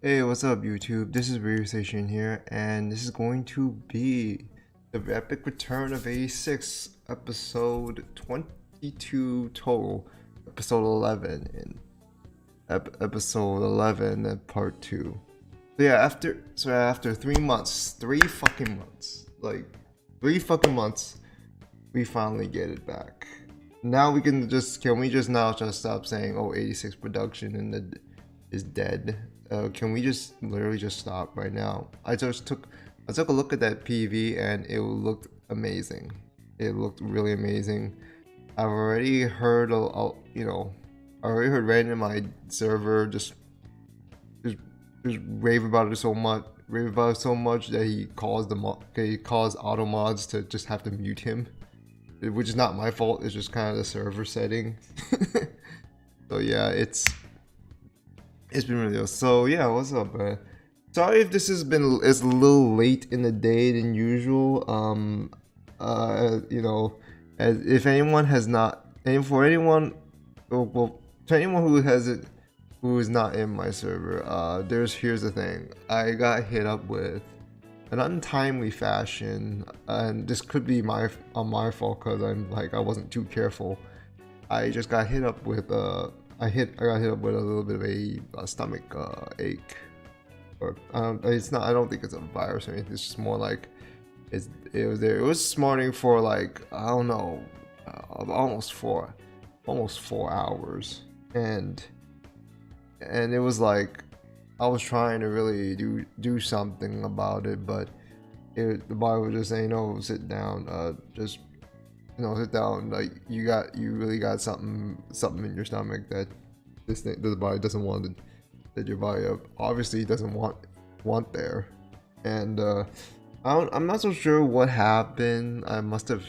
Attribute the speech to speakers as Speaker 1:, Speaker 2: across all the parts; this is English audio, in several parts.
Speaker 1: Hey, what's up, YouTube? This is Radio Station here, and this is going to be the epic return of 86, episode 22 total, episode 11, and episode 11 and part 2. So yeah, after 3 months, 3 fucking months, like 3 fucking months, we finally get it back. Now can we just now just stop saying, oh, 86 production and is dead? Can we just literally just stop right now? I took a look at that PV and it looked amazing. It looked really amazing. I've already heard I already heard Rand in my server just rave about it so much that he caused auto mods to just have to mute him, which is not my fault. It's just kind of the server setting. So yeah, it's been really good. So yeah, what's up, man? Sorry if this is a little late in the day than usual. You know, as if anyone has not, and for anyone, well, to anyone who is not in my server, here's the thing. I got hit up with an untimely fashion, and this could be on my fault because I wasn't too careful. I just got hit up with I got hit up with a little bit of a stomach ache, or it's not. I don't think it's a virus or anything. It's just more like it was there. It was smarting for like, I don't know, almost 4 hours, and it was like I was trying to really do something about it, but the body was just saying, no, sit down, just sit down. Like you really got something in your stomach that the body doesn't want, that your body obviously doesn't want there. And I'm not so sure what happened. I must have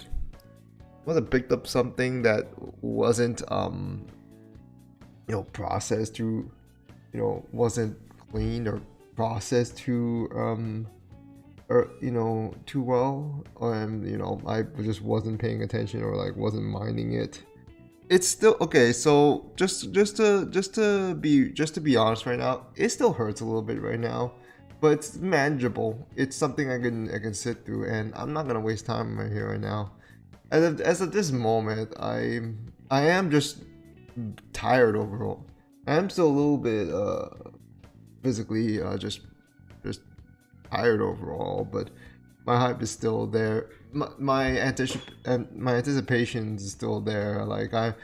Speaker 1: picked up something that wasn't processed through, wasn't cleaned or processed too or too well, and I just wasn't paying attention or like wasn't minding it. It's still okay. So just to be honest right now, it still hurts a little bit right now, but it's manageable. It's something I can sit through, and I'm not gonna waste time right here right now. As of this moment, I am just tired overall. I am still a little bit physically just tired overall, but my hype is still there. My anticipation is still there. Like I'm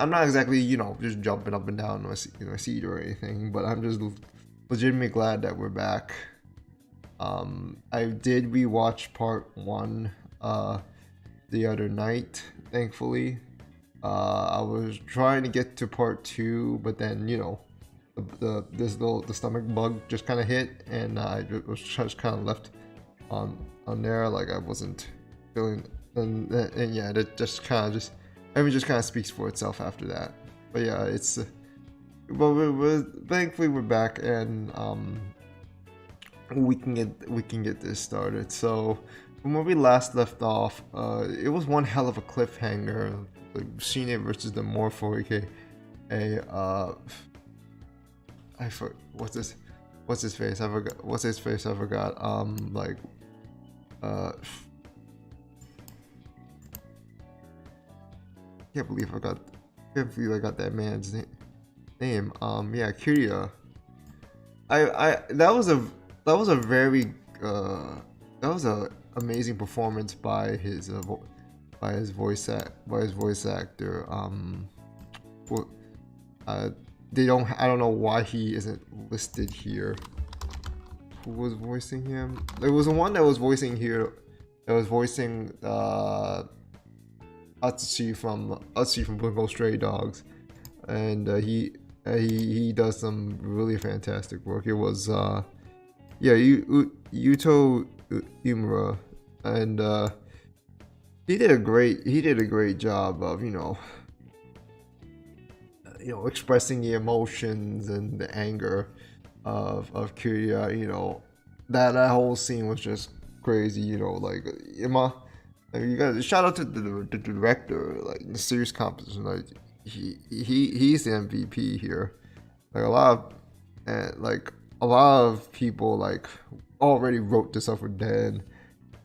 Speaker 1: not exactly just jumping up and down in my seat or anything, but I'm just legitimately glad that we're back. I did rewatch part 1 the other night, thankfully. I was trying to get to part 2, but then the stomach bug just kind of hit, and I was just kind of left on there, like I wasn't feeling, and yeah, that just kind of speaks for itself after that. But yeah, but we're thankfully we're back, and we can get this started. So from where we last left off, it was one hell of a cliffhanger. Shine versus the Morpho, aka what's his face? I forgot. What's his face? I forgot. Can't believe I got that man's name. Yeah, Kirya. That was a very that was a amazing performance by his voice actor. Well, I don't know why he isn't listed here. Who was voicing him? There was one that was voicing here. That was voicing Atsushi from Bungo Stray Dogs, and he does some really fantastic work. It was Yuto Imura, and he did a great job of expressing the emotions and the anger of Kirya. That whole scene was just crazy. Like you guys, shout out to the director, like the series composition. Like he's the MVP here. Like a lot of, and like a lot of people like already wrote this up for dead.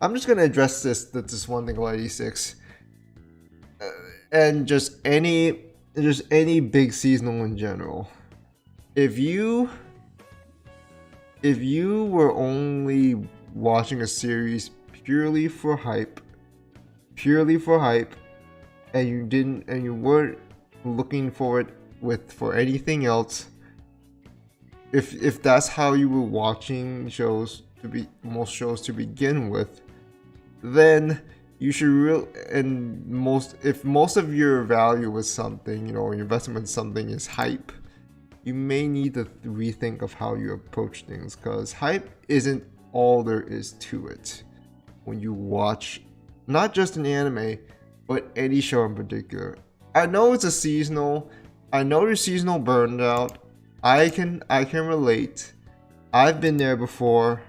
Speaker 1: I'm just gonna address this one thing about 86, and just any big seasonal in general. If you were only watching a series purely for hype, and you weren't looking for it for anything else, if that's how you were watching most shows to begin with, then you should if most of your value was something, your investment in something is hype, you may need to rethink of how you approach things, because hype isn't all there is to it when you watch not just an anime, but any show in particular. I know it's a seasonal. I know there's seasonal burnout. I can relate. I've been there before.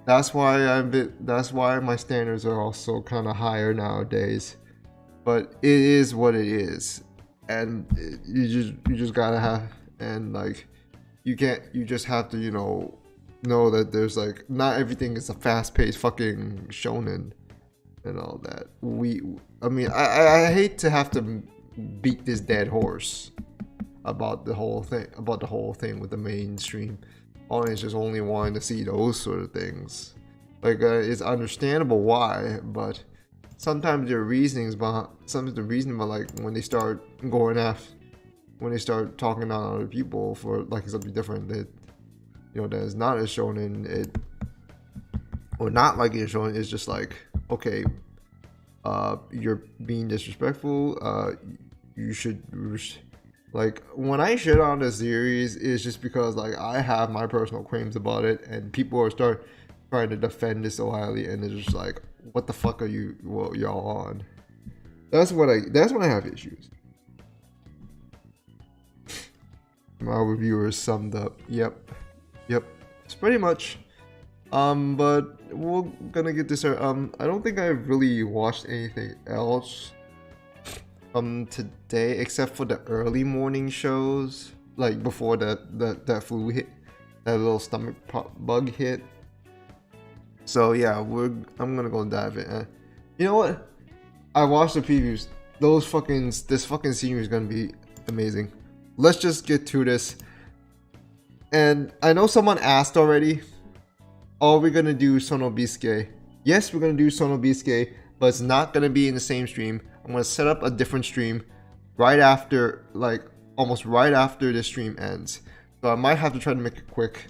Speaker 1: That's why my standards are also kind of higher nowadays. But it is what it is, and you just gotta have, and like you just have to know that there's like not everything is a fast-paced fucking shonen and all that. I hate to have to beat this dead horse about the whole thing with the mainstream audience just only wanting to see those sort of things. Like it's understandable why, but sometimes the reason behind like when they start talking down other people for like something different that that is not as shonen, or not like it's shonen, it's just like, okay, you're being disrespectful. You should, like, when I shit on the series, it's just because like I have my personal claims about it, and people are trying to defend it so highly, and it's just like, what the fuck are y'all on? That's when I have issues. My reviewers summed up. Yep. It's pretty much. But we're gonna get this. I don't think I've really watched anything else today, except for the early morning shows, like before that flu hit, that little stomach bug hit. So yeah, I'm gonna go dive in. You know what? I watched the previews. This fucking senior is gonna be amazing. Let's just get to this. And I know someone asked already, are we gonna do Sonobisuke? Yes, we're gonna do Sonobisuke, but it's not gonna be in the same stream. I'm gonna set up a different stream right after, like almost right after the stream ends. So I might have to try to make it quick.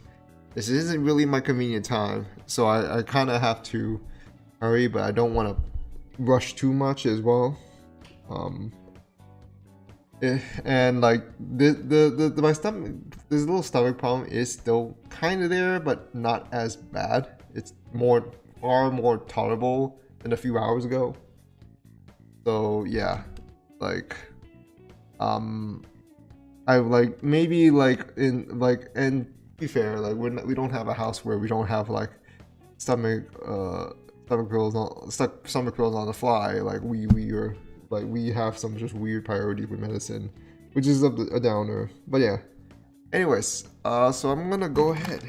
Speaker 1: This isn't really my convenient time, so I kind of have to hurry, but I don't want to rush too much as well. And like my stomach, this little stomach problem is still kind of there, but not as bad. It's far more tolerable than a few hours ago. So yeah, like I like maybe like and to be fair, like we don't have a house where we don't have like stomach pills on the fly. Like we have some just weird priorities with medicine, which is a downer. But yeah. Anyways, so I'm gonna go ahead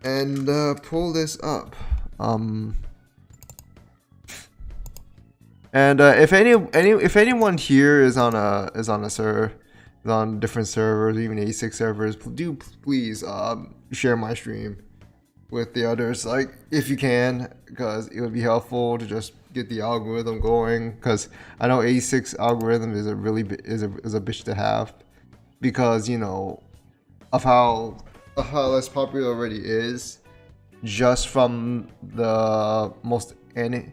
Speaker 1: and pull this up. And if anyone here is on a server, is on different servers, even A6 servers, do please share my stream with the others, like if you can, because it would be helpful to just get the algorithm going. Because I know A6 algorithm is a bitch to have, because of how less popular it already is, just from the most anime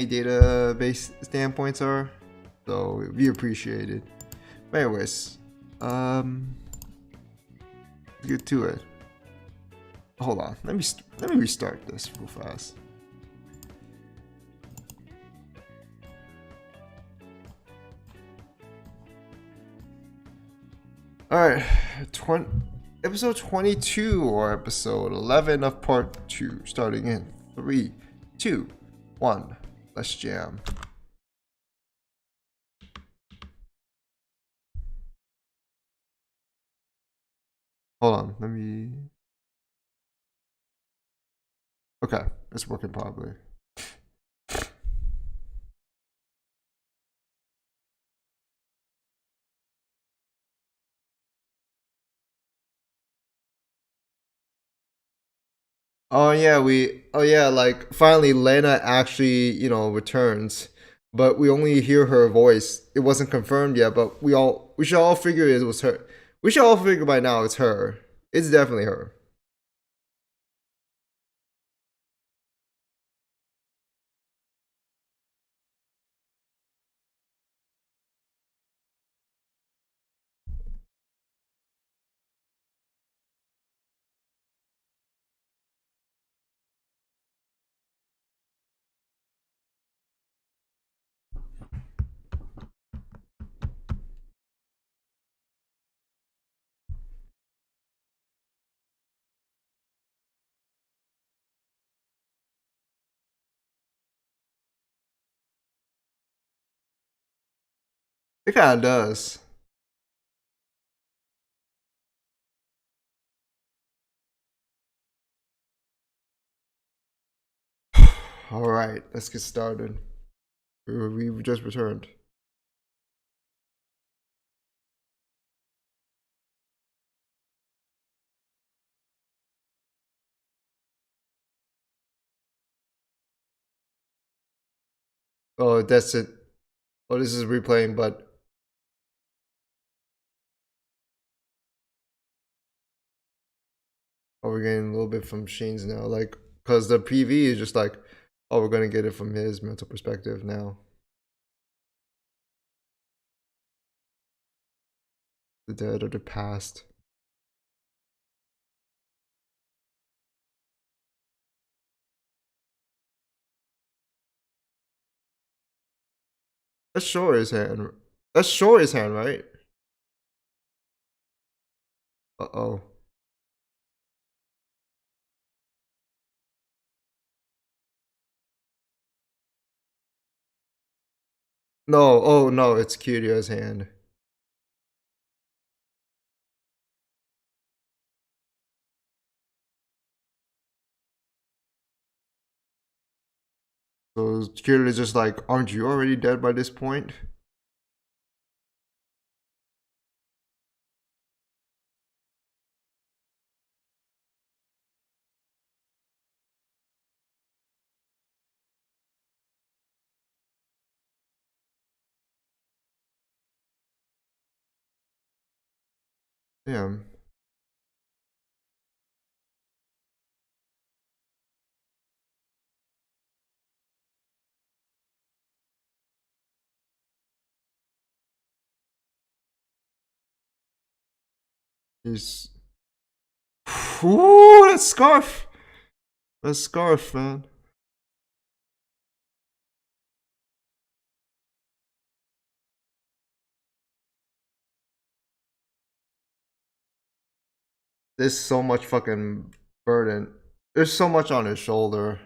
Speaker 1: database standpoints are. So it'd be appreciated. But anyways, let's get to it. Hold on, let me restart this real fast. Alright, episode 22 or episode 11 of part 2, starting in 3, 2, 1, let's jam. Hold on, let me. Okay, it's working probably. Oh yeah, like finally Lena actually, returns. But we only hear her voice. It wasn't confirmed yet, but we should all figure it was her. We should all figure by now it's her. It's definitely her. It kinda does. Alright, let's get started. We've just returned. Oh, that's it. Oh, this is replaying, but oh, we're getting a little bit from Sheen's now. Like, because the PV is just like, oh, we're gonna get it from his mental perspective now. The dead or the past. That's sure his hand. That's sure his hand, right? Uh-oh. No, oh no, it's Kirya's hand. So Kirya's just like, aren't you already dead by this point? Damn. He's. Ooh, that scarf! That scarf, man. There's so much fucking burden. There's so much on his shoulder.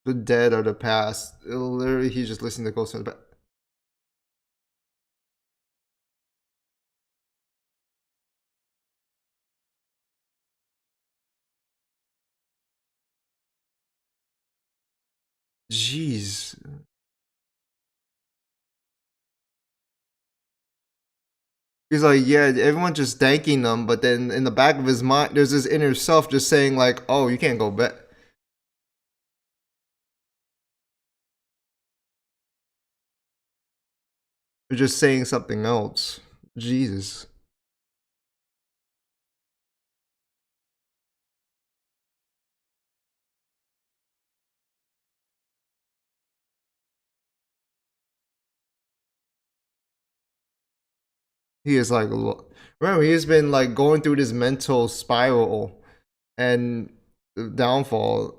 Speaker 1: The dead or the past. Literally, he's just listening to ghosts in the back. Jeez. He's like, yeah, everyone's just thanking them, but then in the back of his mind, there's this inner self just saying, like, oh, you can't go back. You're just saying something else. Jesus. He is like, remember, he's been like going through this mental spiral, and downfall.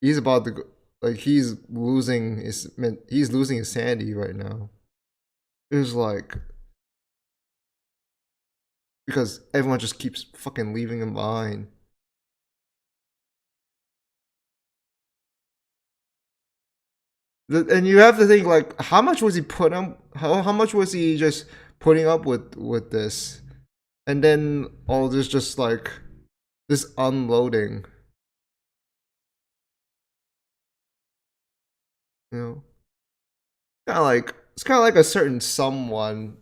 Speaker 1: He's about to go, like he's losing his sanity right now. It's like because everyone just keeps fucking leaving him behind. And you have to think like how much was he putting up how much was he just putting up with this? And then all this just like this unloading, you know? Kinda like it's kinda like a certain someone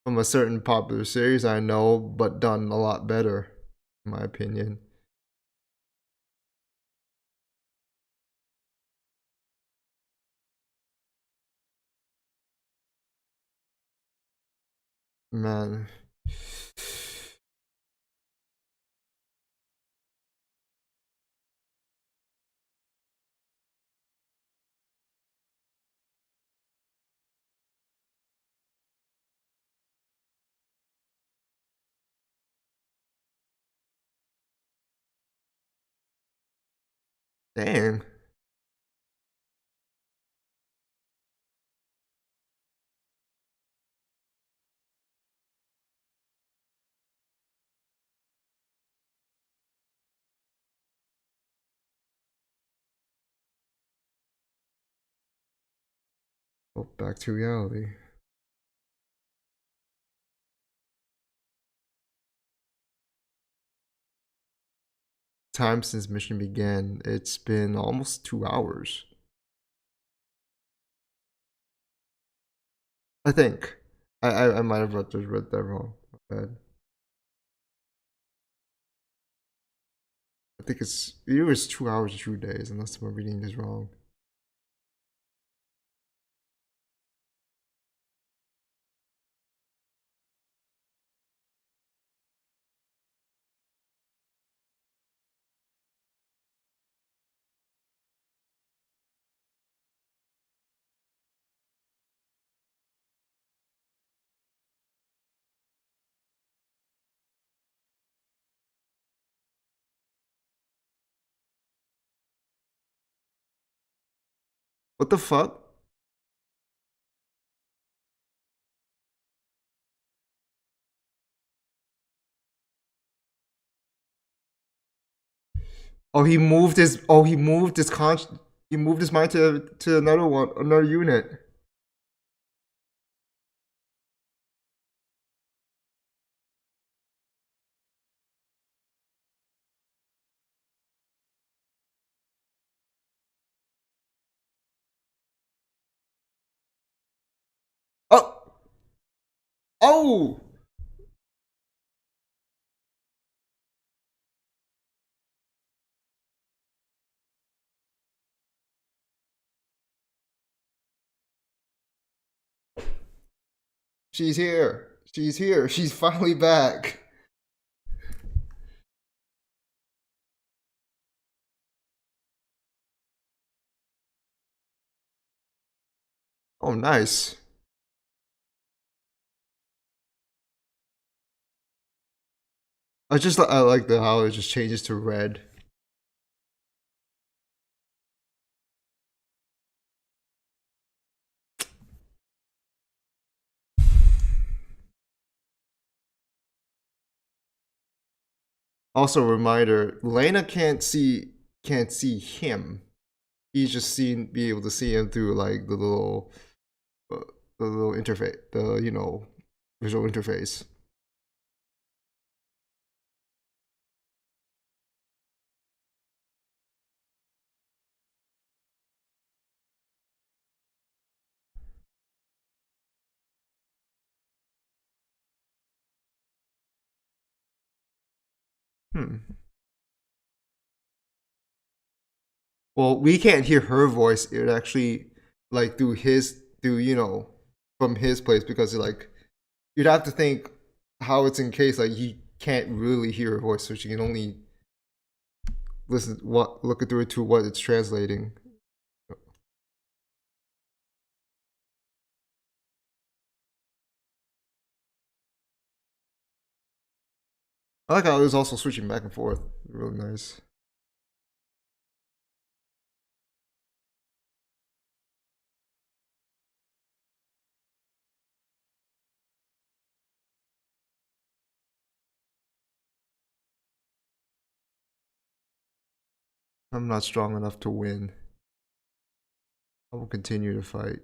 Speaker 1: from a certain popular series I know, but done a lot better, in my opinion. Man. Dang. Well, back to reality. Time since mission began, it's been almost 2 hours. I think. I might have read that wrong. My bad. I think it was 2 hours, 2 days, unless I'm reading this wrong. What the fuck? He moved his mind to another unit. Oh, oh, she's here. She's here. She's finally back. Oh, nice. I like the how it just changes to red. Also, a reminder: Lena can't see him. He's just be able to see him through like uh, the little interface, the visual interface. Hmm. Well, we can't hear her voice. It actually like through from his place because like you'd have to think how it's in case like he can't really hear her voice, so she can only look through it to what it's translating. I like how it was also switching back and forth. Really nice. I'm not strong enough to win. I will continue to fight.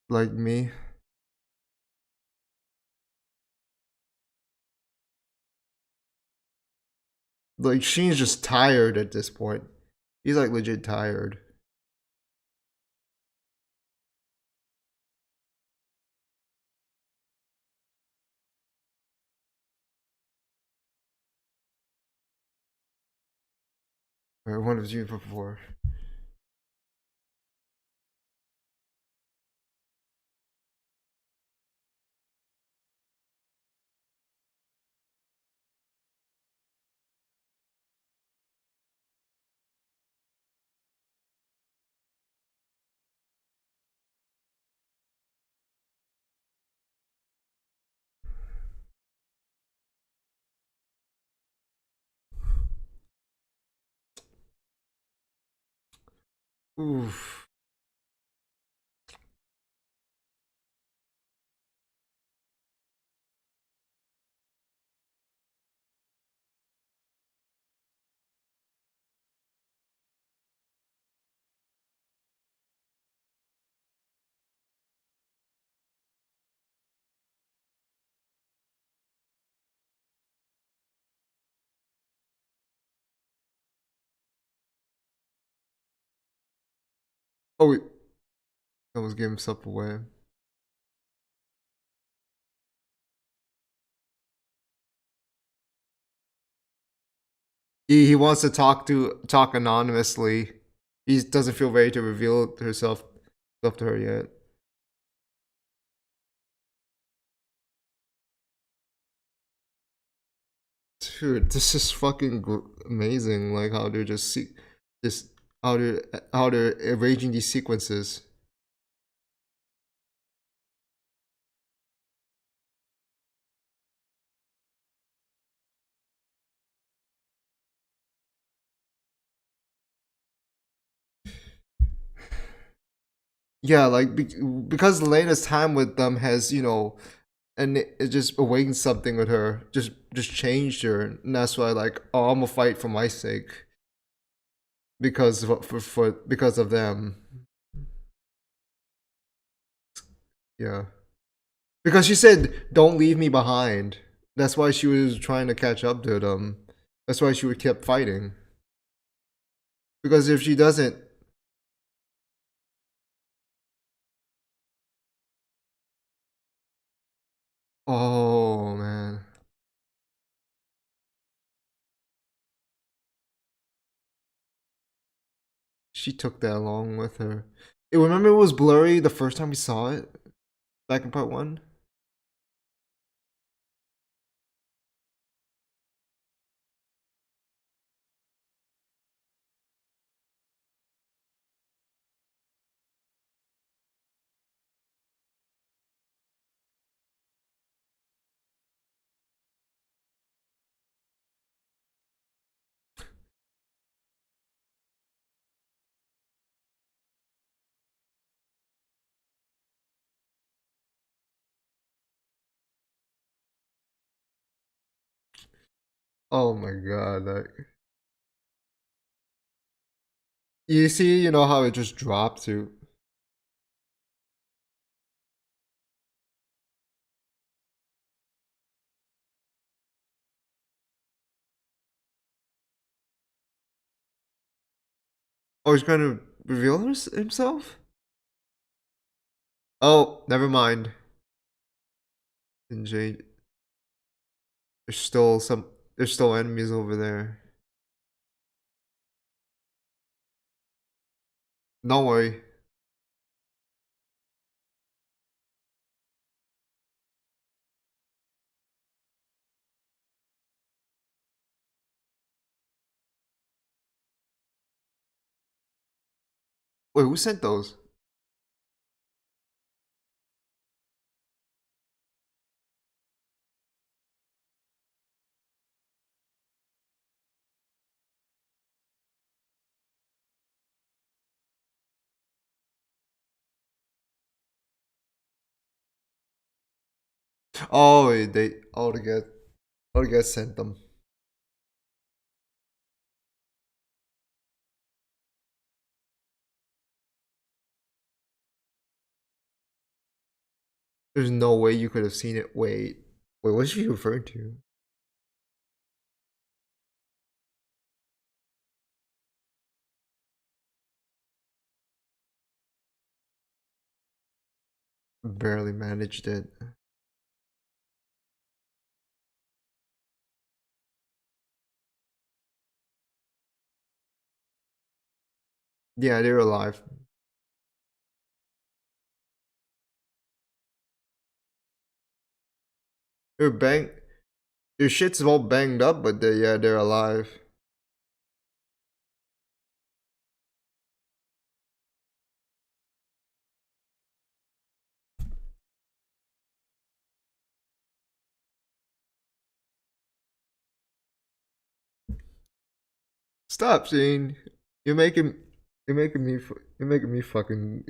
Speaker 1: Like me. Like Sheen's just tired at this point. He's like legit tired. Or one of you before. Oof. Oh wait. I was giving himself away. He wants to talk anonymously. He doesn't feel ready to reveal herself stuff to her yet. Dude, this is fucking amazing. Like how they're just this how they're arranging these sequences. Yeah, like because the latest time with them has and it just awakened something with her, just changed her, and that's why like oh I'm gonna fight for my sake because because of them. Yeah. Because she said, "Don't leave me behind." That's why she was trying to catch up to them. That's why she would kept fighting. Because if she doesn't, oh man, she took that along with her. Remember, it was blurry the first time we saw it back in part one. Oh my god! Like, you see, you know how it just dropped to. Oh, he's going to reveal himself. Oh, never mind. And Jade, there's still some. There's still enemies over there. Don't worry. Wait, who sent those? Oh, they all the guys sent them. There's no way you could have seen it. Wait, what is she referring to? Barely managed it. Yeah, they're alive. They're bang. Their shit's all banged up, but they're alive. Stop, Shane. You're making you're making me fucking.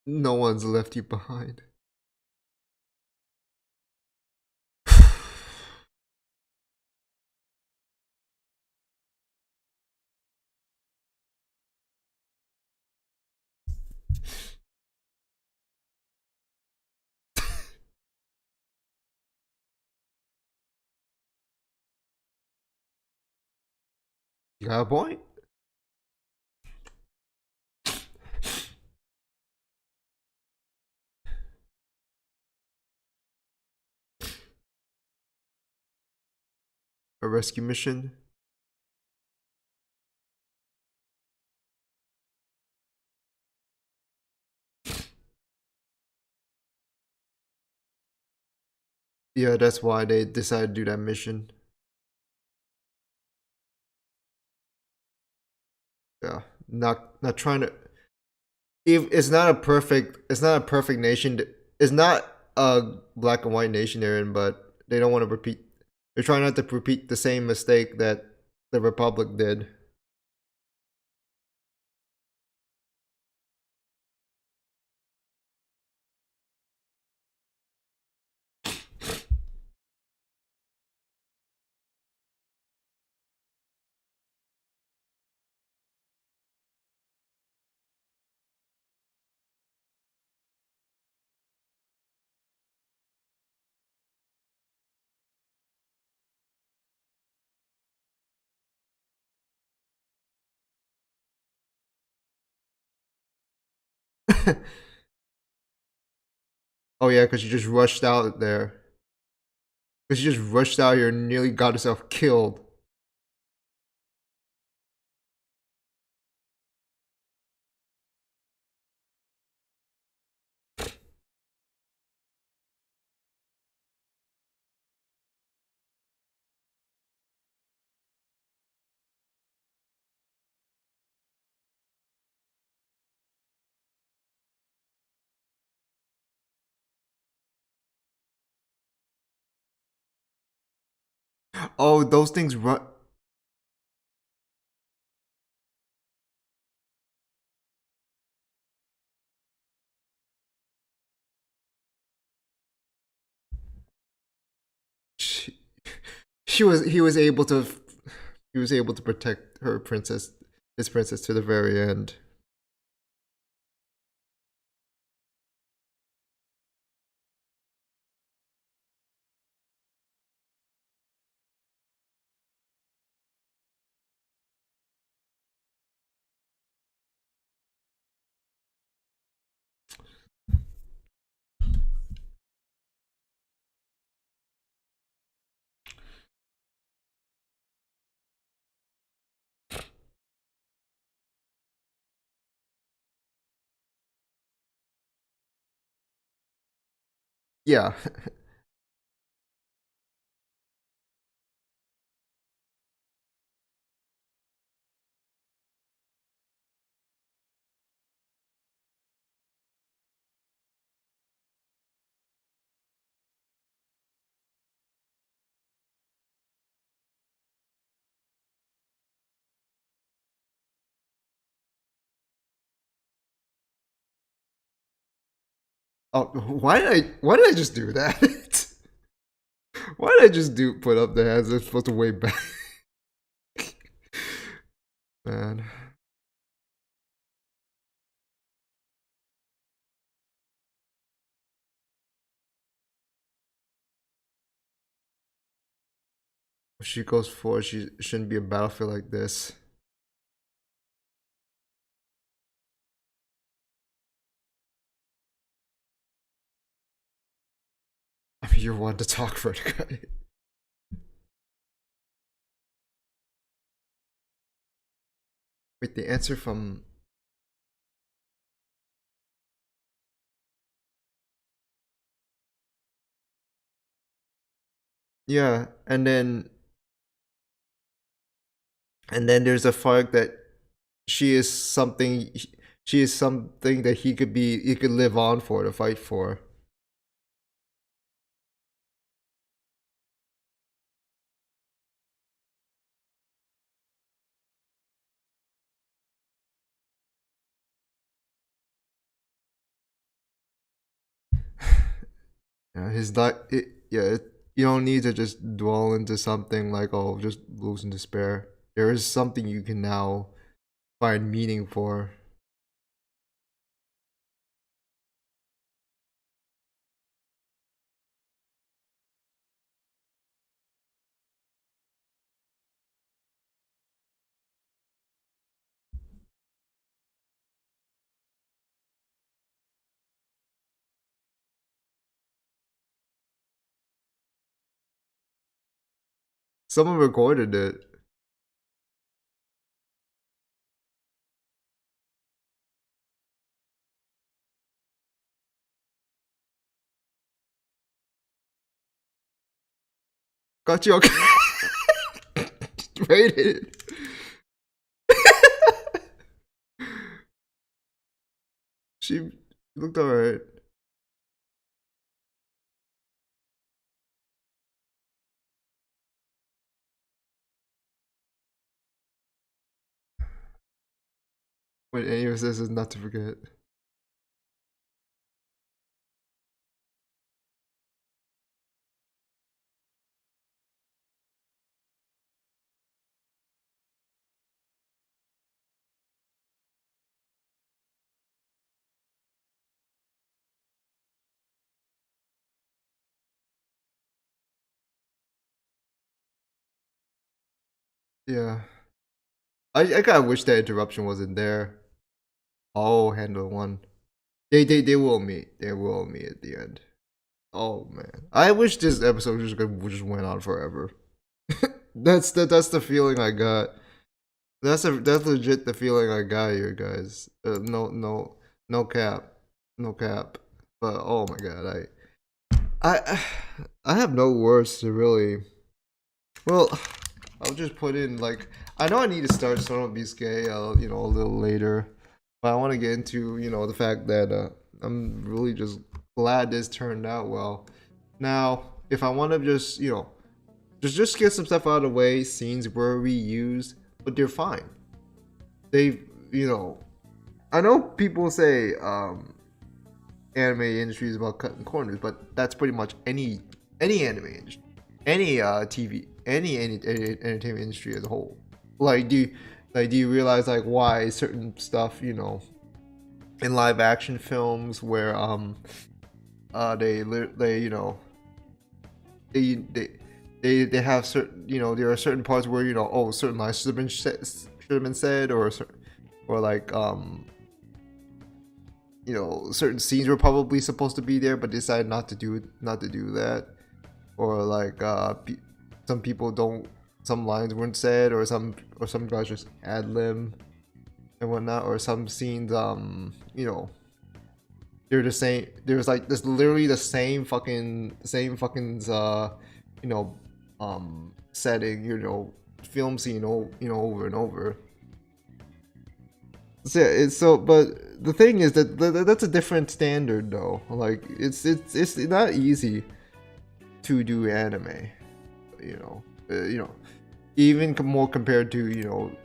Speaker 1: No one's left you behind. You got a point. A rescue mission. Yeah, that's why they decided to do that mission. Yeah, not trying to. If it's not a perfect nation. It's not a black and white nation they're in, but they don't want to repeat. They're trying not to repeat the same mistake that the Republic did. Oh yeah, because you just rushed out there. Because you just rushed out here and nearly got yourself killed. Oh, those things run. She, he was able to protect her princess, his princess, to the very end. Yeah. Oh, why did I just do that? Why did I just put up the hands? It's supposed to way back. Man. If she goes forward, she shouldn't be a battlefield like this. I mean, you're one to talk for the guy. Wait, the answer from... Yeah, and then there's a fact that she is something she is something that he could live on for, to fight for. Yeah, his not it, yeah, you don't need to just dwell into something like, oh, just lose in despair. There is something you can now find meaning for. Someone recorded it. Got you okay. Rated. She looked alright. But anyways, this is not to forget. Yeah. I kinda wish that interruption wasn't there. Oh, handle one. They will meet. They will meet at the end. Oh man, I wish this episode just went on forever. That's the feeling I got. That's legit the feeling I got here, guys. No cap, no cap. But oh my god, I I have no words to really. Well, I'll just put in like, I know I need to start Son of Beast Gay, a little later, but I want to get into the fact that I'm really just glad this turned out well. Now, if I want to just just get some stuff out of the way, scenes were reused, but they're fine. They I know people say anime industry is about cutting corners, but that's pretty much any anime industry, any TV, any entertainment industry as a whole. Like do you realize like why certain stuff in live action films where they they they they have certain there are certain parts where certain lines should have been said, or like certain scenes were probably supposed to be there but decided not to do that, or like some people don't some lines weren't said, or some guys just ad lib and whatnot, or some scenes they're the same. There's like there's literally the same fucking you know setting, film scene, over and over. So it's so, but the thing is that that's a different standard though. Like it's not easy to do anime, you know. Even more compared to,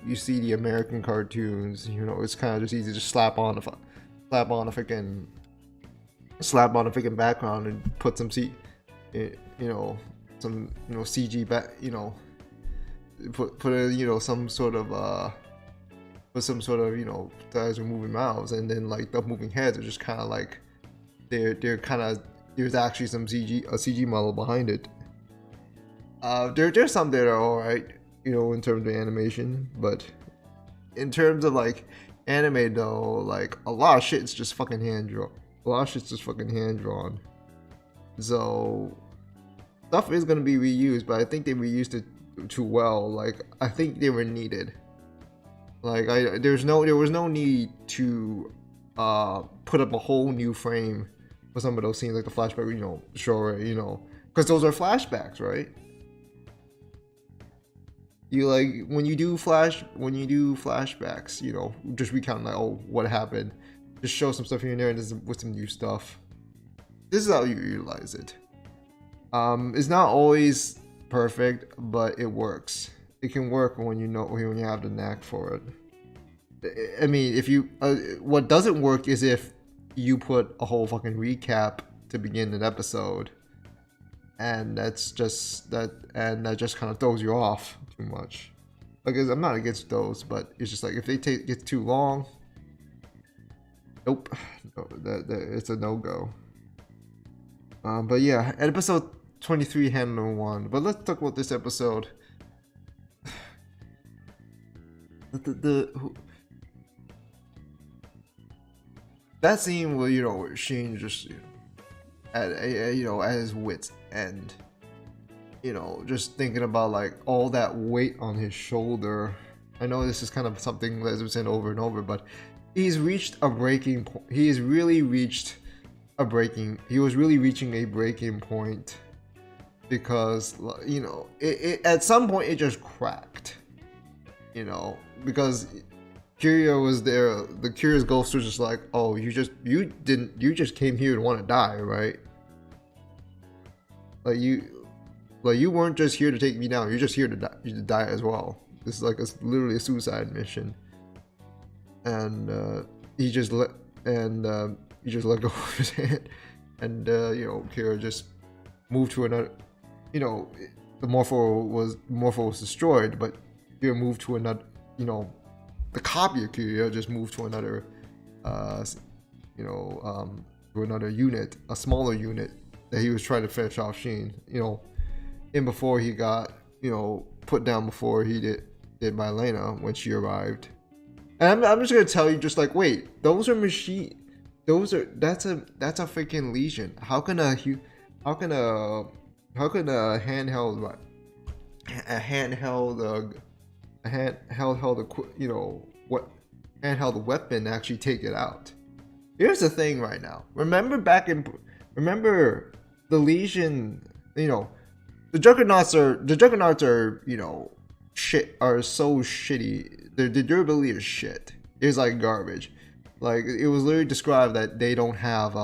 Speaker 1: you see the American cartoons, it's kind of just easy to slap on a freaking background and put some CG back, put a, some sort of guys with moving mouths, and then like the moving heads are just kind of like they're kind of, there's actually a CG model behind it. There's some that are alright, in terms of animation, but in terms of like anime though, like a lot of shit's just fucking hand drawn. So stuff is gonna be reused, but I think they reused it too well. Like I think they were needed. Like there was no need to put up a whole new frame for some of those scenes, like the flashback, sure, because those are flashbacks, right? You like when you do flashbacks, just recount like, oh, what happened, just show some stuff here and there, and with some new stuff. This is how you utilize it. It's not always perfect, but it works. It can work when when you have the knack for it. I mean, if you what doesn't work is if you put a whole fucking recap to begin an episode, and that just kind of throws you off too much. Like, I'm not against those, but it's just like if they get too long, nope, no, that it's a no-go. But yeah, episode 23 handled one. But let's talk about this episode. That scene where Sheen just at his wit's end, just thinking about like all that weight on his shoulder. I know this is kind of something that's been said over and over, but he's reached a breaking point. He was really reaching a breaking point, because at some point it just cracked, because Kira was there. The Kira's ghost was just like, oh, you just came here to want to die, right? Like you weren't just here to take me down. You're just here to die. You die as well. This is like literally a suicide mission. And he just let go of his hand, and Kira just moved to another. The Morpho was destroyed, but Kira moved to another. The copy of Kira just moved to another. To another unit, a smaller unit that he was trying to finish off Sheen. And before he got put down before he did by Elena when she arrived. And I'm just gonna tell you, just like, wait, that's a freaking Legion. How can a handheld handheld weapon actually take it out? Here's the thing right now. Remember the Legion, the Juggernauts are so shitty. Their durability is shit. It's like garbage. Like, it was literally described that they don't have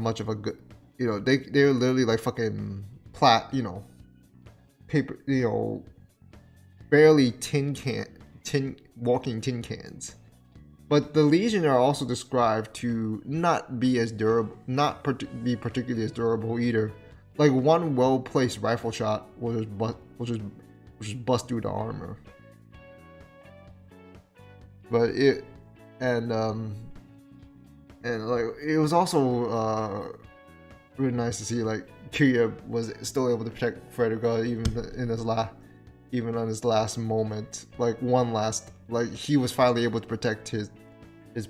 Speaker 1: much of a good, they're literally like fucking paper, barely walking tin cans. But the Legion are also described to not be as durable, be particularly as durable either. Like, one well-placed rifle shot will just bust through the armor. But it was also really nice to see like Kiryu was still able to protect Frederica even on his last moment. Like he was finally able to protect his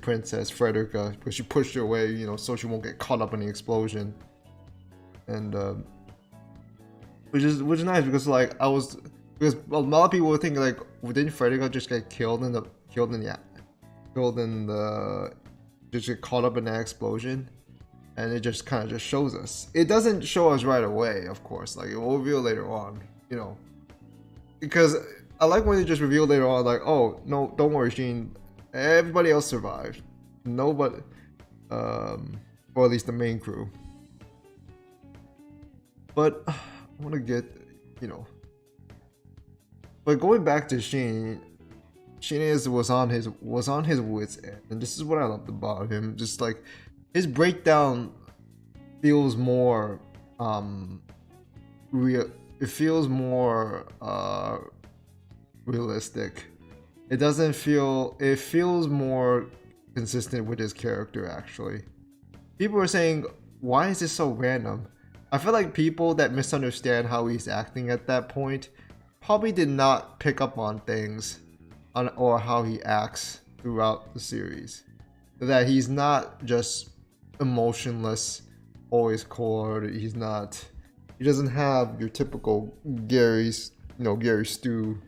Speaker 1: princess Frederica, because she pushed her away, so she won't get caught up in the explosion. And which is nice, because because a lot of people were thinking like, well, didn't Frederica just get killed in the just get caught up in that explosion, and it just kind of just shows us. It doesn't show us right away, of course. Like, it will reveal later on, you know. Because I like when they just reveal later on, like, oh no, don't worry, Sheen. Everybody else survived. Nobody, or at least the main crew. But I want to get, you know. But going back to Sheen was on his wits end, and this is what I loved about him. Just like his breakdown feels more real. It feels more realistic. It doesn't feel. It feels more consistent with his character. Actually, people are saying, "Why is this so random?" I feel like people that misunderstand how he's acting at that point probably did not pick up on things or how he acts throughout the series. That he's not just emotionless, always cold. He doesn't have your typical Gary Stu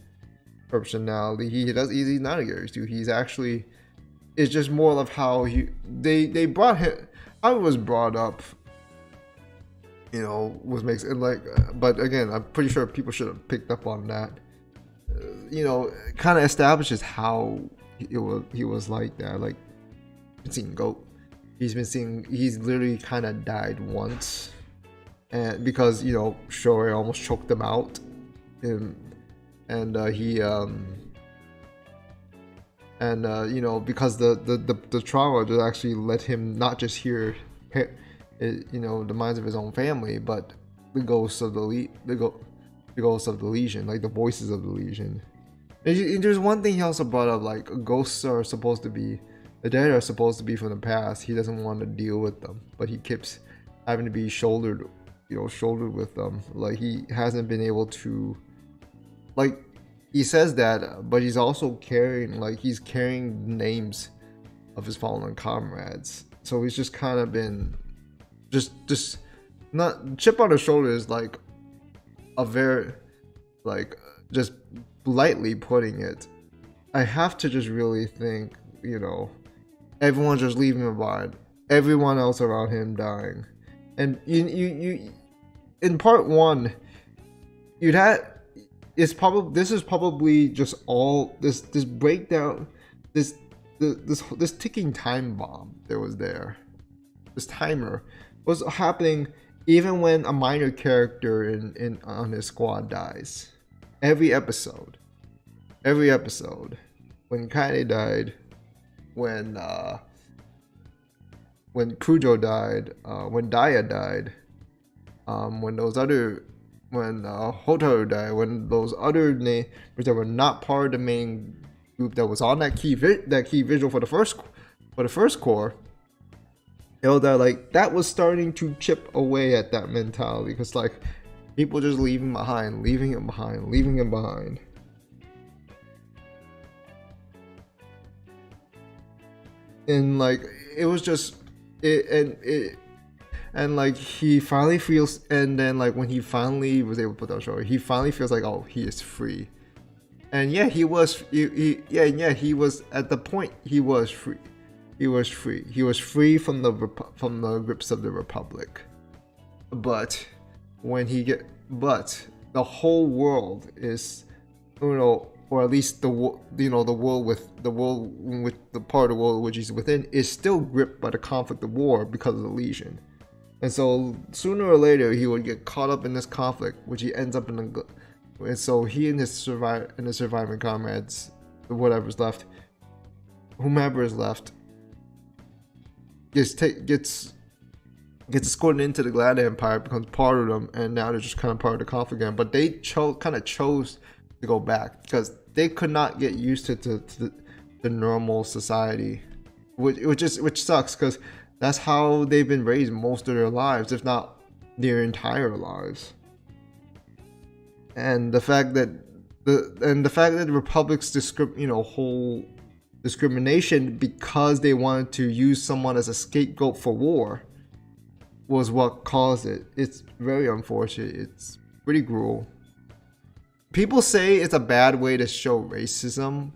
Speaker 1: personality. He's not a Gary Stu. He's actually, it's just more of how they brought him, how he was brought up, you know, was makes it like, but again, I'm pretty sure people should have picked up on that. You know, kind of establishes how he was like that. Like, been seeing Goat. He's literally kind of died once, and because, you know, Shoei almost choked him out, and you know, because the trauma just actually let him not just hear, you know, the minds of his own family, but the ghosts of the Legion, like the voices of the Legion. And there's one thing he also brought up, like, ghosts are supposed to be, the dead are supposed to be from the past. He doesn't want to deal with them, but he keeps having to be shouldered with them. Like, he hasn't been able to, like, he says that, but he's also carrying names of his fallen comrades. So he's just kind of been just not, chip on his shoulder is like a very, like, just lightly putting it. I have to just really think, you know, everyone's just leaving him behind, everyone else around him dying, and you in part one, this is probably just all this breakdown, this ticking time bomb this timer was happening even when a minor character on his squad dies. Every episode, when Kaine died, when Kujo died, when Daya died, when Hotaru died, when those other names that were not part of the main group that was on that key visual for the first core, you know, that, like, that was starting to chip away at that mentality, because, like, people just leaving him behind. And, like, it was just and like, he finally feels, and then, like, when he finally was able to put that show, he finally feels like, oh, he is free. And yeah, he was at the point, he was free. He was free from the grips of the Republic. But the whole world is, you know, or at least the world with the part of the world which he's within is still gripped by the conflict of war because of the Legion. And so sooner or later he would get caught up in this conflict, which he ends up in and so he and his surviving comrades, whomever is left, gets escorted into the Glad Empire, becomes part of them, and now they're just kind of part of the conflict again. But they chose to go back because they could not get used to the normal society, which sucks, because that's how they've been raised most of their lives, if not their entire lives. And the fact that the Republic's whole discrimination because they wanted to use someone as a scapegoat for war was what caused it. It's very unfortunate. It's pretty cruel. People say it's a bad way to show racism,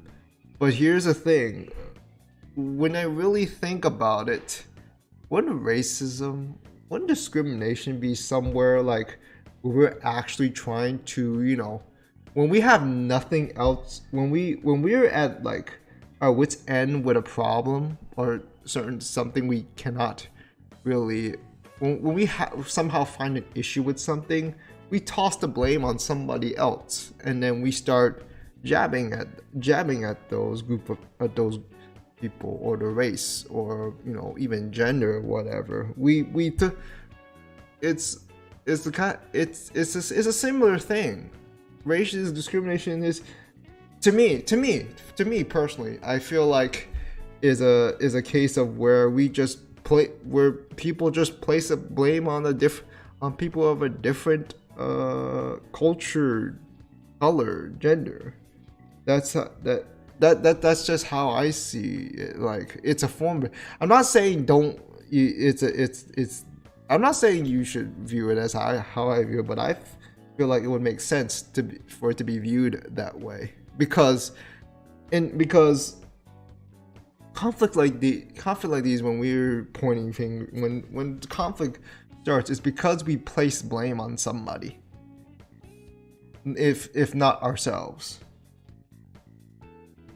Speaker 1: but here's the thing. when I really think about it, wouldn't racism, wouldn't discrimination be somewhere like where we're actually trying to, when we have nothing else, when we're at like our wits end with a problem or certain something we cannot really, when we somehow find an issue with something, we toss the blame on somebody else, and then we start jabbing at those those people or the race or even gender or whatever. It's a similar thing. Racial discrimination is, to me personally, I feel like is a case of where where people just place a blame on people of a different culture, color, gender. That's just how I see it. Like, it's a form. I'm not saying I'm not saying you should view it as how I view it, but I feel like it would make sense for it to be viewed that way, because conflict like these, when we're pointing fingers, when conflict starts, is because we place blame on somebody, if not ourselves.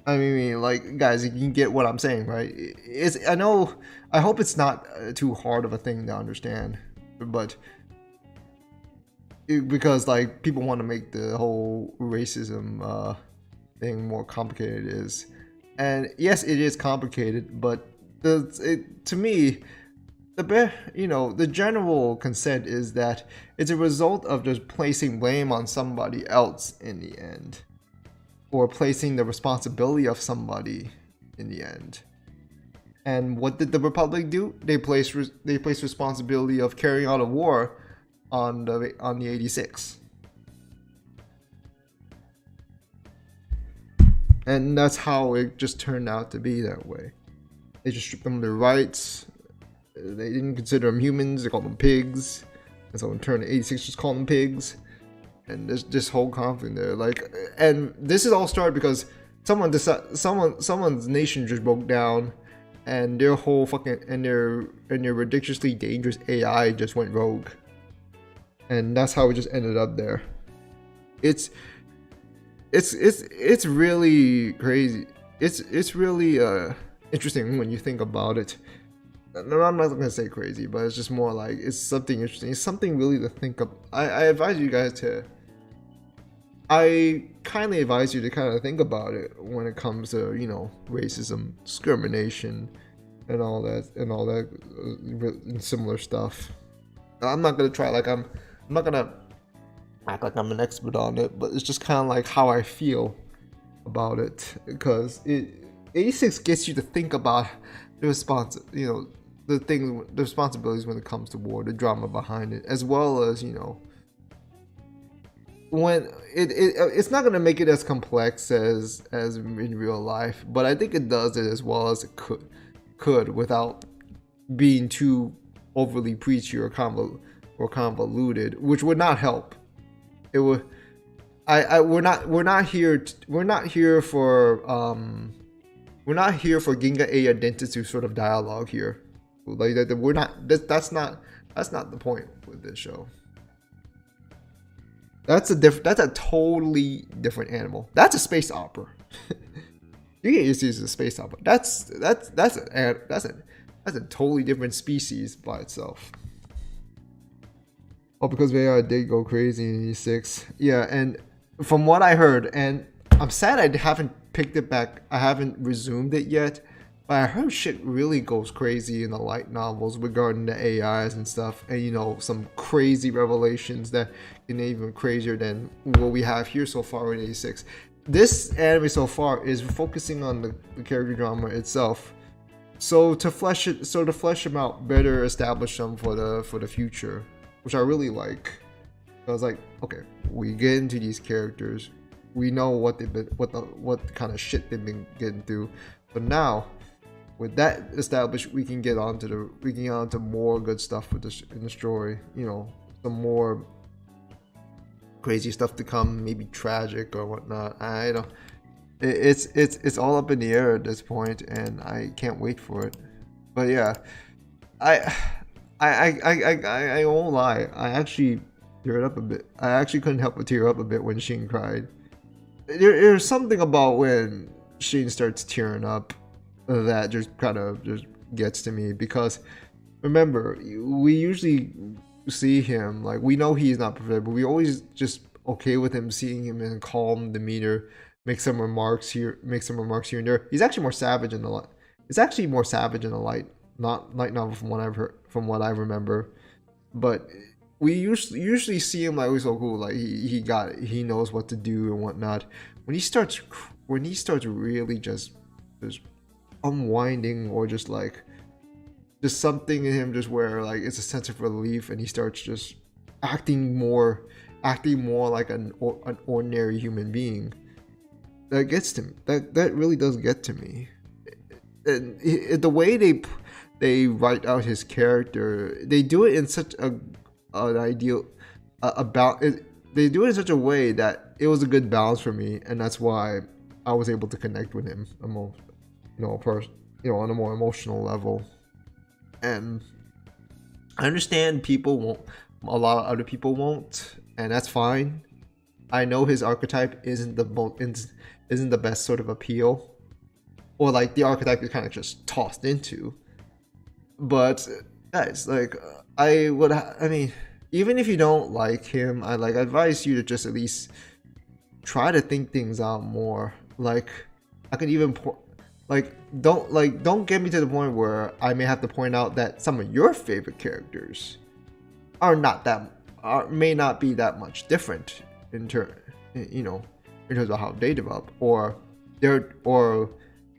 Speaker 1: I mean, like, guys, you can get what I'm saying, right? I hope it's not too hard of a thing to understand, but because like people want to make the whole racism thing more complicated it is. And yes, it is complicated, but to me, the general consent is that it's a result of just placing blame on somebody else in the end, or placing the responsibility of somebody in the end. And what did the Republic do? They placed responsibility of carrying out a war on the 86. And that's how it just turned out to be that way. They just stripped them of their rights. They didn't consider them humans. They called them pigs. And so in turn, the 86 just called them pigs. And there's this whole conflict there. Like, and this is all started because someone's nation just broke down, and their whole their ridiculously dangerous AI just went rogue. And that's how it just ended up there. It's really crazy. It's really interesting when you think about it. No, I'm not gonna say crazy, but it's just more like it's something interesting. It's something really to think of. I advise you guys to. I kindly advise you to kind of think about it when it comes to racism, discrimination, and all that and similar stuff. I'm not gonna I'm not gonna act like I'm an expert on it, but it's just kind of like how I feel about it, because 86 gets you to think about the the responsibilities when it comes to war, the drama behind it, as well as when it's not going to make it as complex as in real life, but I think it does it as well as it could without being too overly preachy or convoluted, which would not help. It would. We're not here for Ginga A Dentsu sort of dialogue here. Like that, we're not. That's not the point with this show. That's a totally different animal. That's a space opera. You get used to a space opera. That's a totally different species by itself. Oh, because AI did go crazy in E6. Yeah, and from what I heard, and I'm sad I haven't picked it back. I haven't resumed it yet. But I heard shit really goes crazy in the light novels regarding the AIs and stuff. And some crazy revelations that get even crazier than what we have here so far in 86. This anime so far is focusing on the character drama itself. So to flesh them out, better establish them for the future, which I really like. I was like, okay, we get into these characters, we know what kind of shit they've been getting through, but now with that established, we can get onto more good stuff in the story. Some more crazy stuff to come, maybe tragic or whatnot. I don't. It's all up in the air at this point, and I can't wait for it. But yeah, I I won't lie. I actually teared up a bit. I actually couldn't help but tear up a bit when Sheen cried. There's something about when Sheen starts tearing up that just kind of just gets to me, because remember, we usually see him like, we know he's not perfect, but we always just okay with him, seeing him in calm demeanor, make some remarks here and there. He's actually more savage in the light. It's actually more savage in the not light novel from what I've heard, from what I remember. But we usually see him like, oh, so cool, like he knows what to do and whatnot. When he starts really just unwinding, or just something in him just where like it's a sense of relief, and he starts just acting more like an ordinary human being, that gets to me. That really does get to me. And the way they write out his character, they do it in such an ideal about it. They do it in such a way that it was a good balance for me, and that's why I was able to connect with him, on a more emotional level. And I understand people won't, a lot of other people won't, and that's fine. I know his archetype isn't the best sort of appeal, or like the archetype is kind of just tossed into. But guys, like, I mean, even if you don't like him, I advise you to just at least try to think things out more. Like, I could even don't get me to the point where I may have to point out that some of your favorite characters may not be that much different in terms of how they develop, or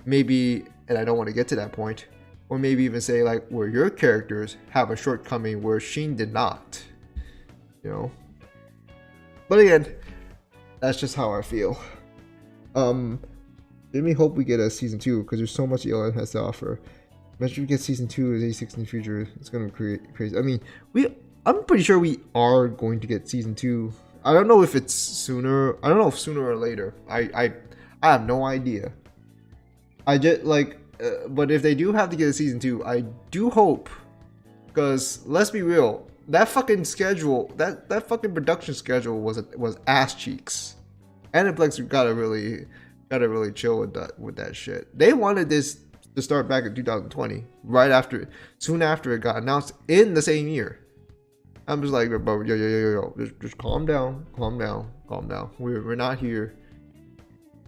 Speaker 1: maybe, and I don't want to get to that point, or maybe even say like where your characters have a shortcoming where Sheen did not, But again, that's just how I feel. Let me hope we get a season 2, because there's so much ELN has to offer. Imagine we get season 2 of 86 in the future. It's gonna create crazy. I mean, I'm pretty sure we are going to get season 2. I don't know if it's sooner. I don't know if sooner or later. I have no idea. I just but if they do have to get a season 2, I do hope, because let's be real, that fucking schedule, that fucking production schedule was ass cheeks. Aniplex gotta really chill with that shit. They wanted this to start back in 2020, soon after it got announced in the same year. I'm just like, bro, yo, just calm down. We're not here.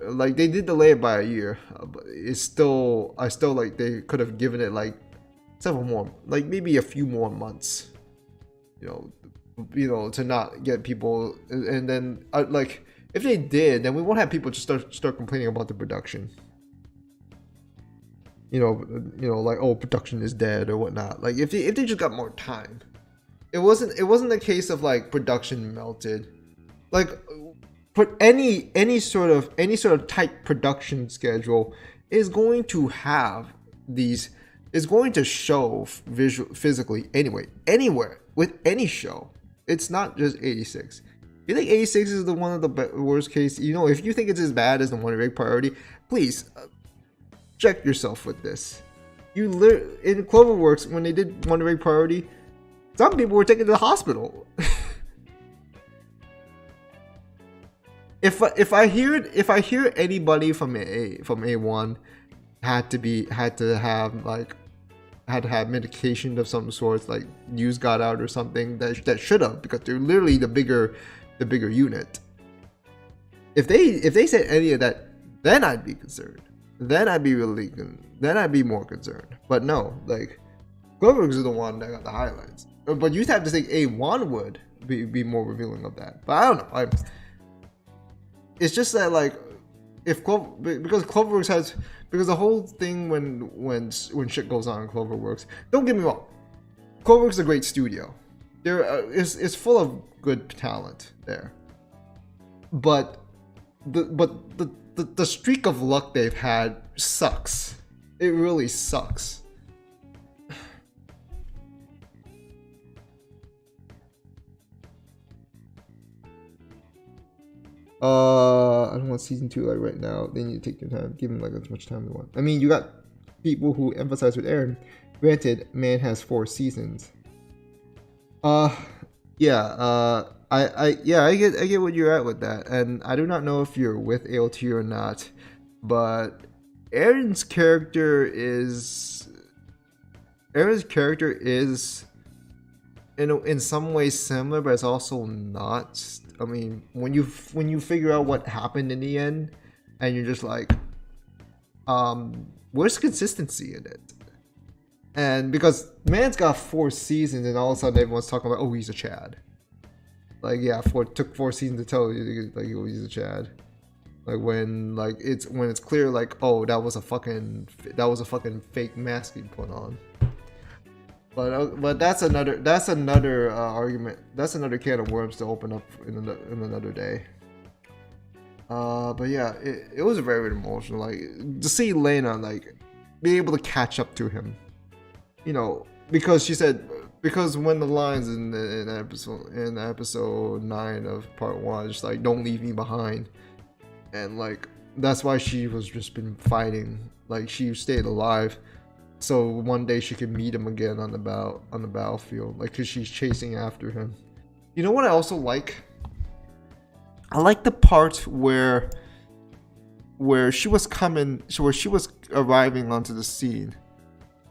Speaker 1: Like, they did delay it by a year, but I still like, they could have given it like several more, like maybe a few more months, to not get people. And then like, if they did, then we won't have people just start complaining about the production. Like, oh, production is dead or whatnot. Like, if they just got more time. It wasn't a case of like production melted. Like, put any sort of tight production schedule is going to have these, is going to show physically anywhere with any show. It's not just 86. You think 86 is the one of the worst case? If you think it's as bad as the Wonder Egg Priority, please check yourself with this. In Cloverworks, when they did Wonder Egg Priority, some people were taken to the hospital. If I hear anybody from A1 had to have medication of some sort, like news got out or something, that should have, because they're literally the bigger unit. If they said any of that, then I'd be concerned. Then I'd be more concerned. But no, like, Cloverworks is the one that got the highlights. But you'd have to think A1 would be more revealing of that. But I don't know. It's just that, like, because Cloverworks has, because the whole thing when shit goes on in Cloverworks, don't get me wrong, Cloverworks is a great studio. It's full of good talent there. But the streak of luck they've had sucks. It really sucks. I don't want season 2 like right now. They need to take their time, give them like as much time they want. I mean, you got people who emphasize with Aaron. Granted, man has 4 seasons. Yeah. I get what you're at with that, and I do not know if you're with AOT or not, but Aaron's character is in some ways similar, but it's also not. I mean, when you figure out what happened in the end, and you're just like, where's consistency in it? And because man's got 4 seasons, and all of a sudden everyone's talking about, oh, he's a Chad. Like, yeah, took 4 seasons to tell you like he's a Chad. Like when it's clear like, oh, that was a fucking fake mask he put on. But that's another argument. That's another can of worms to open up in another day. But yeah, it was very emotional. Like to see Lena like be able to catch up to him. You know, because she said, because when the lines in episode 9 of part 1, just like, don't leave me behind, and like that's why she was just been fighting, like she stayed alive, so one day she could meet him again on the battlefield, like because she's chasing after him. You know what I also like? I like the part where she was arriving onto the scene.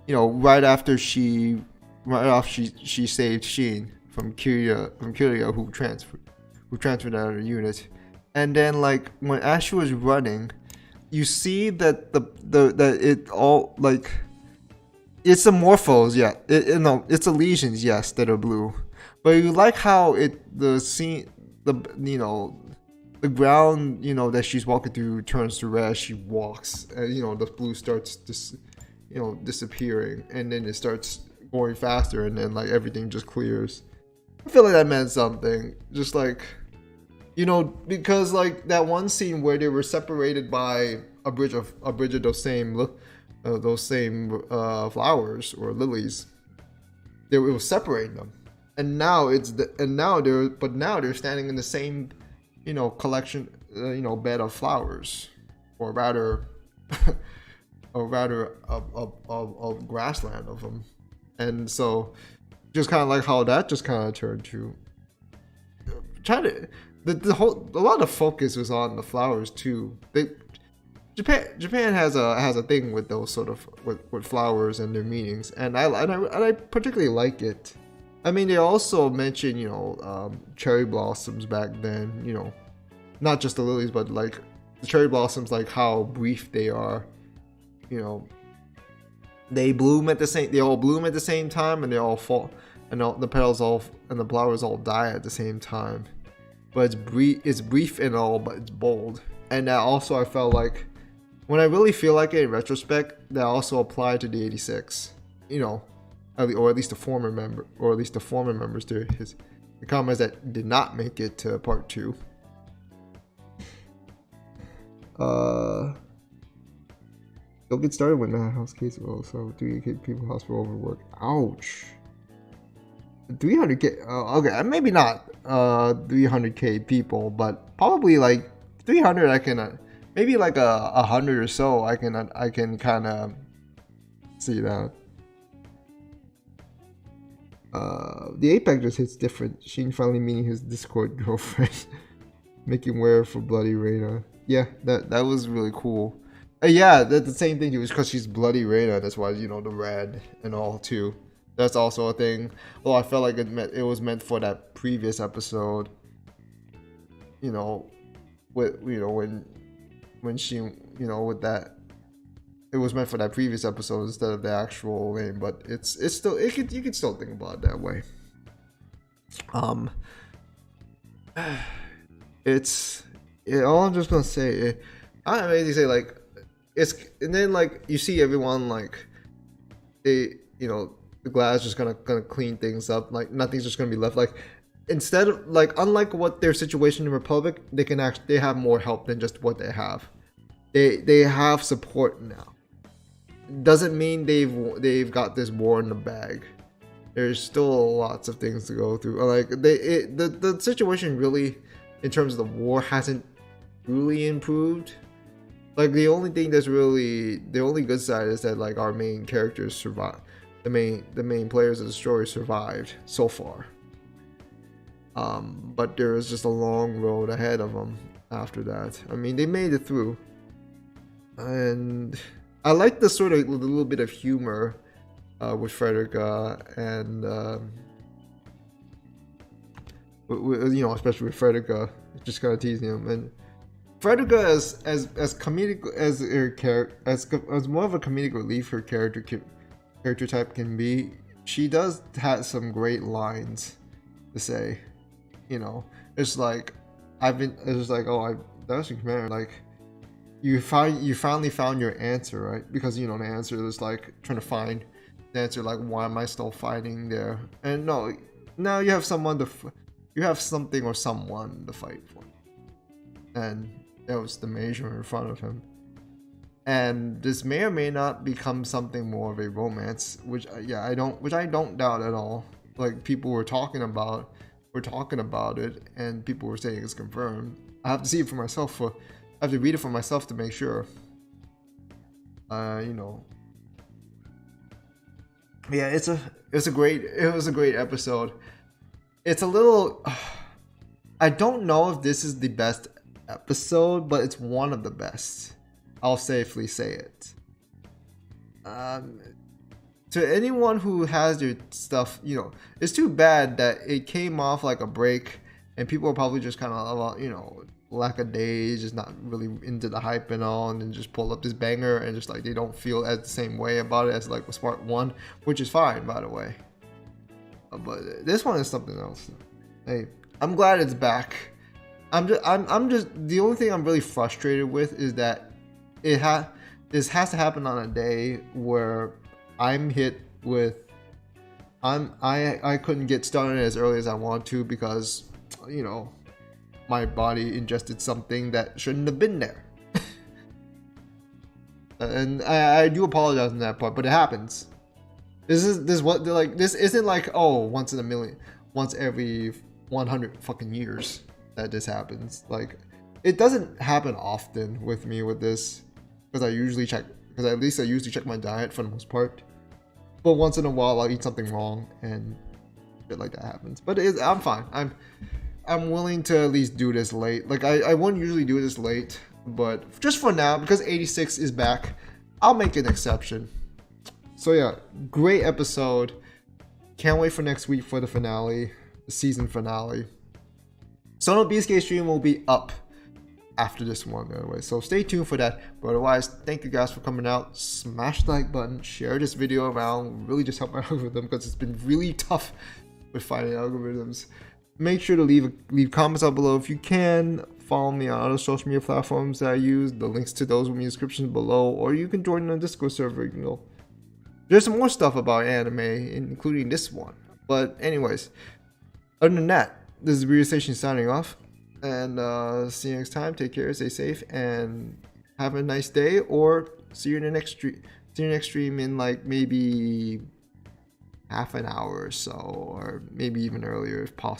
Speaker 1: You know, right after she saved Sheen from Kiryu, who transferred out of the unit, and then like when Ashley was running, you see that that it all like it's the Morphos, yeah, it's the lesions, yes, that are blue, but you like how the ground, you know, that she's walking through turns to red as she walks, and you know the blue starts disappearing, and then it starts going faster, and then like everything just clears. I feel like that meant something, just like, you know, because like that one scene where they were separated by a bridge of those same flowers or lilies, it was separating them, and now they're standing in the same, you know, collection, bed of flowers, or rather of grassland of them. And so just kind of like how that just kind of turned to a lot of focus was on the flowers too. Japan has a thing with those sort of with flowers and their meanings, and I particularly like it. I mean, they also mentioned, you know, cherry blossoms back then, you know, not just the lilies, but like the cherry blossoms, like how brief they are. You know, they all bloom at the same time, and they all fall, and the petals all and the flowers all die at the same time. But it's brief and all, but it's bold. And that also, I felt like, when I really feel like it in retrospect, that also applied to the 86. You know, or at least the former members to the comments that did not make it to part 2. Don't get started with Madhouse case well, so 300 people hospital overwork. Ouch. 300k. Okay, maybe not 300k people, but probably like 300. I can maybe like 100 or so. I can kind of see that. The Apex just hits different. Sheen finally meeting his Discord girlfriend, making wear for Bloody Reina. Yeah, that was really cool. Yeah, that's the same thing. It was because she's Bloody Reina. That's why, you know, the red and all too. That's also a thing. Well, I felt like it was meant for that previous episode. You know, when she, you know, with that, it was meant for that previous episode instead of the actual name. But it's still, you can still think about it that way. All I'm just gonna say, I don't really say like. And then like you see everyone like they, you know, the Glass just gonna clean things up, like nothing's just gonna be left. Like instead of like, unlike what their situation in Republic, they have more help than just what they have. They have support now. Doesn't mean they've got this war in the bag. There's still lots of things to go through. Like the situation really, in terms of the war, hasn't truly improved. Like the only thing that's really the only good side is that like our main characters survive. The main players of the story survived so far. But there is just a long road ahead of them after that. I mean, they made it through, and I like the sort of little bit of humor with Frederica and you know, especially with Frederica, just kind of teasing him. And Frederica as comedic as her character as more of a comedic relief her character type can be. She does have some great lines to say. You know, it's like it's like, oh, that's your commander. Like you finally found your answer, right? Because you know the answer is like trying to find the answer. Like, why am I still fighting there? And no, now you have you have something or someone to fight for, and that was the major in front of him. And this may or may not become something more of a romance, which I don't doubt at all. Like people were talking about it, and people were saying it's confirmed. I have to see it for myself. I have to read it for myself to make sure. You know. Yeah, it was a great episode. It's a little. I don't know if this is the best episode, but it's one of the best. I'll safely say it. To anyone who has your stuff, you know, it's too bad that it came off like a break and people are probably just kind of, you know, lackadays, just not really into the hype and all, and then just pull up this banger and just like they don't feel as the same way about it as like with Part 1, which is fine, by the way. But this one is something else. Hey, I'm glad it's back. I'm just the only thing I'm really frustrated with is that this has to happen on a day where I'm hit with I couldn't get started as early as I want to because, you know, my body ingested something that shouldn't have been there. And I do apologize on that part, but it happens. This isn't like, oh, once in a million, once every 100 fucking years that this happens. Like, it doesn't happen often with me with this because at least I usually check my diet for the most part. But once in a while, I'll eat something wrong and shit like that happens. But I'm fine. I'm willing to at least do this late. Like I wouldn't usually do this late, but just for now, because 86 is back, I'll make an exception. So yeah, great episode. Can't wait for next week for the finale, the season finale. Sono BSK stream will be up after this one, by the way, so stay tuned for that. But otherwise, thank you guys for coming out. Smash the like button, share this video around, really just help my algorithm because it's been really tough with finding algorithms. Make sure to leave comments down below if you can. Follow me on other social media platforms that I use. The links to those will be in the description below, or you can join the Discord server. You know, there's some more stuff about anime, including this one. But anyways, other than that, this is Weird Station signing off. And see you next time. Take care, stay safe, and have a nice day. Or see you in the next stream. See you next stream in like maybe half an hour or so, or maybe even earlier if possible.